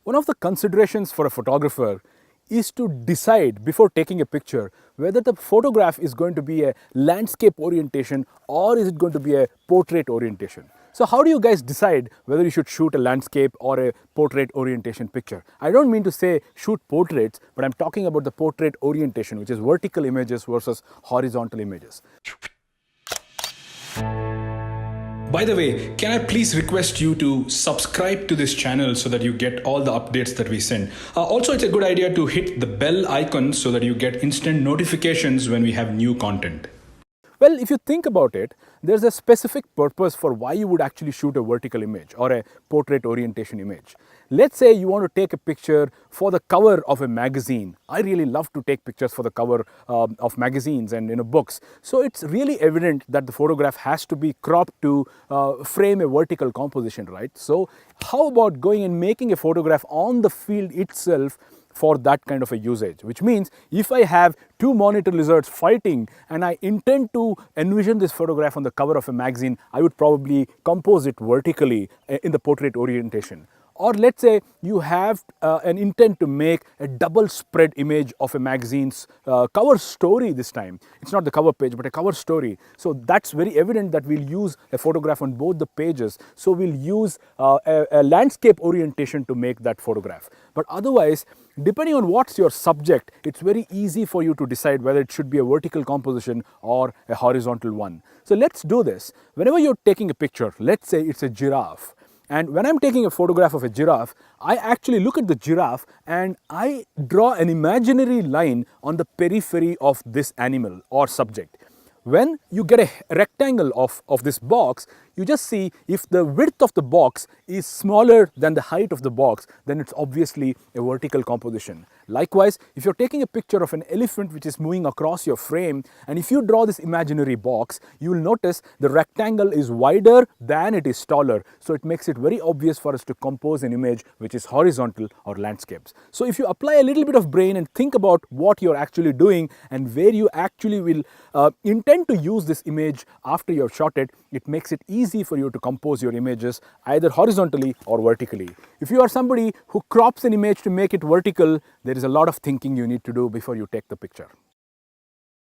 One of the considerations for a photographer is to decide before taking a picture whether the photograph is going to be a landscape orientation or is it going to be a portrait orientation. So how do you guys decide whether you should shoot a landscape or a portrait orientation picture? I don't mean to say shoot portraits, but I'm talking about the portrait orientation, which is vertical images versus horizontal images. By the way, can I please request you to subscribe to this channel so that you get all the updates that we send. Also, it's a good idea to hit the bell icon so that you get instant notifications when we have new content. Well, if you think about it, there's a specific purpose for why you would actually shoot a vertical image or a portrait orientation image. Let's say you want to take a picture for the cover of a magazine. I really love to take pictures for the cover of magazines and books. So it's really evident that the photograph has to be cropped to frame a vertical composition, right? So how about going and making a photograph on the field itself for that kind of a usage, which means if I have two monitor lizards fighting and I intend to envision this photograph on the cover of a magazine, I would probably compose it vertically in the portrait orientation. Or let's say you have an intent to make a double spread image of a magazine's cover story this time. It's not the cover page, but a cover story. So that's very evident that we'll use a photograph on both the pages. So we'll use a landscape orientation to make that photograph. But otherwise, depending on what's your subject, it's very easy for you to decide whether it should be a vertical composition or a horizontal one. So let's do this. Whenever you're taking a picture, let's say it's a giraffe. And when I'm taking a photograph of a giraffe, I actually look at the giraffe and I draw an imaginary line on the periphery of this animal or subject. When you get a rectangle of this box, you just see if the width of the box is smaller than the height of the box, then it's obviously a vertical composition. Likewise, if you're taking a picture of an elephant which is moving across your frame, and if you draw this imaginary box, you will notice the rectangle is wider than it is taller. So it makes it very obvious for us to compose an image which is horizontal or landscapes. So if you apply a little bit of brain and think about what you're actually doing and where you actually will intend to use this image after you have shot it, it makes it easy for you to compose your images either horizontally or vertically. If you are somebody who crops an image to make it vertical, there is a lot of thinking you need to do before you take the picture.